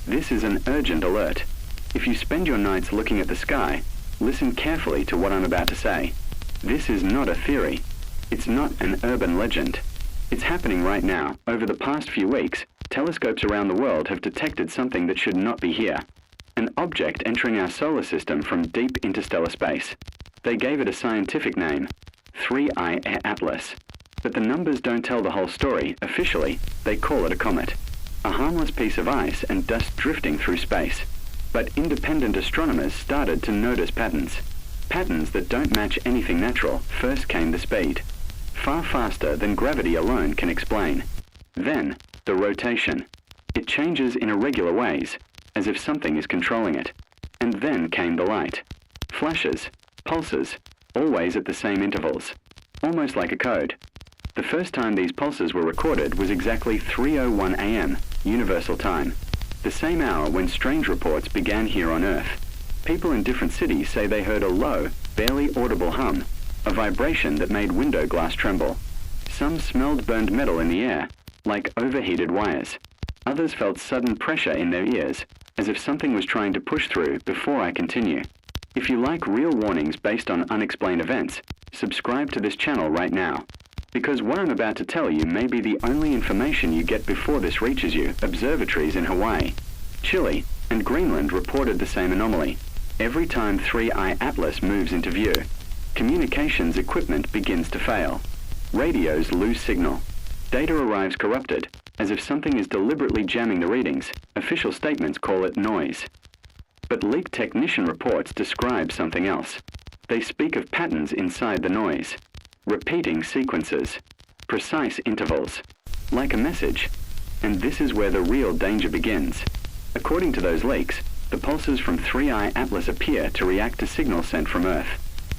This is an urgent alert. If you spend your nights looking at the sky, listen carefully to what I'm about to say. This is not a theory. It's not an urban legend. It's happening right now. Over the past few weeks, telescopes around the world have detected something that should not be here. An object entering our solar system from deep interstellar space. They gave it a scientific name, 3I Atlas. But the numbers don't tell the whole story. Officially, they call it a comet. A harmless piece of ice and dust drifting through space. But independent astronomers started to notice patterns. Patterns that don't match anything natural. First came the speed. Far faster than gravity alone can explain. Then, the rotation. It changes in irregular ways, as if something is controlling it. And then came the light. Flashes, pulses, always at the same intervals. Almost like a code. The first time these pulses were recorded was exactly 3:01 a.m., Universal Time. The same hour when strange reports began here on Earth. People in different cities say they heard a low, barely audible hum, a vibration that made window glass tremble. Some smelled burned metal in the air, like overheated wires. Others felt sudden pressure in their ears, as if something was trying to push through. Before I continue, if you like real warnings based on unexplained events, subscribe to this channel right now. Because what I'm about to tell you may be the only information you get before this reaches you. Observatories in Hawaii, Chile, and Greenland reported the same anomaly. Every time 3I Atlas moves into view, communications equipment begins to fail. Radios lose signal. Data arrives corrupted, as if something is deliberately jamming the readings. Official statements call it noise. But leak technician reports describe something else. They speak of patterns inside the noise. Repeating sequences, precise intervals, like a message. And this is where the real danger begins. According to those leaks, the pulses from 3I Atlas appear to react to signals sent from Earth.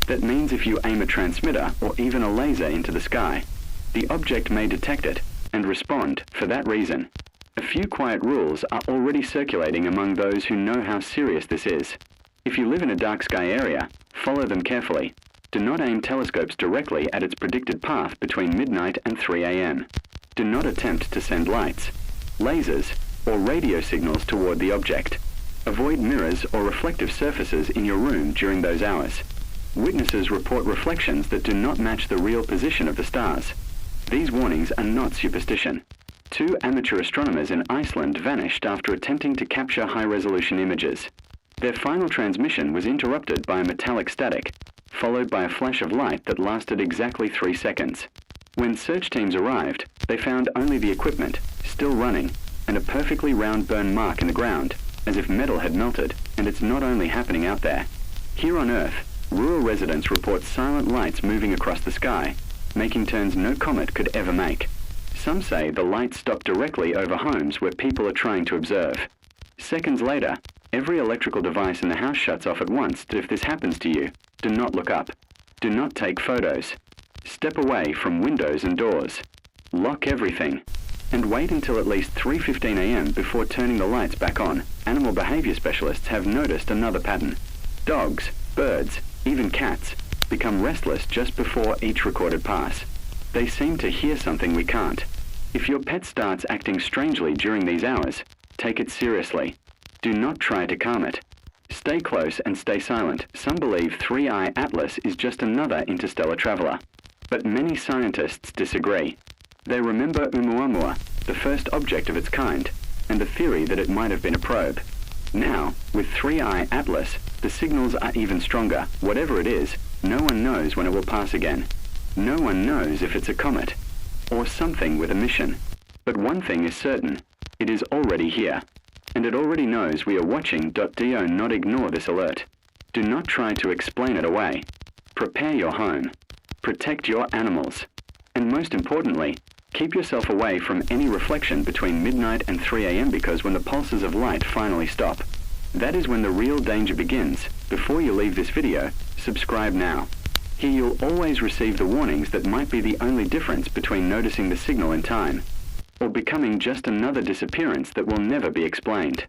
That means if you aim a transmitter or even a laser into the sky, the object may detect it and respond for that reason. A few quiet rules are already circulating among those who know how serious this is. If you live in a dark sky area, follow them carefully. Do not aim telescopes directly at its predicted path between midnight and 3 a.m. Do not attempt to send lights, lasers, or radio signals toward the object. Avoid mirrors or reflective surfaces in your room during those hours. Witnesses report reflections that do not match the real position of the stars. These warnings are not superstition. 2 amateur astronomers in Iceland vanished after attempting to capture high-resolution images. Their final transmission was interrupted by a metallic static, followed by a flash of light that lasted exactly 3 seconds. When search teams arrived, they found only the equipment, still running, and a perfectly round burn mark in the ground, as if metal had melted. And it's not only happening out there. Here on Earth, rural residents report silent lights moving across the sky, making turns no comet could ever make. Some say the lights stop directly over homes where people are trying to observe. Seconds later, every electrical device in the house shuts off at once. If this happens to you, do not look up. Do not take photos. Step away from windows and doors. Lock everything. And wait until at least 3:15 a.m. before turning the lights back on. Animal behavior specialists have noticed another pattern. Dogs, birds, even cats become restless just before each recorded pass. They seem to hear something we can't. If your pet starts acting strangely during these hours, take it seriously. Do not try to calm it. Stay close and stay silent. Some believe 3I Atlas is just another interstellar traveler. But many scientists disagree. They remember Oumuamua, the first object of its kind, and the theory that it might have been a probe. Now, with 3I Atlas, the signals are even stronger. Whatever it is, no one knows when it will pass again. No one knows if it's a comet, or something with a mission. But one thing is certain, it is already here. And it already knows we are watching. Do not ignore this alert. Do not try to explain it away. Prepare your home. Protect your animals. And most importantly, keep yourself away from any reflection between midnight and 3 a.m. because when the pulses of light finally stop, that is when the real danger begins. Before you leave this video, subscribe now. Here you'll always receive the warnings that might be the only difference between noticing the signal in time, or becoming just another disappearance that will never be explained.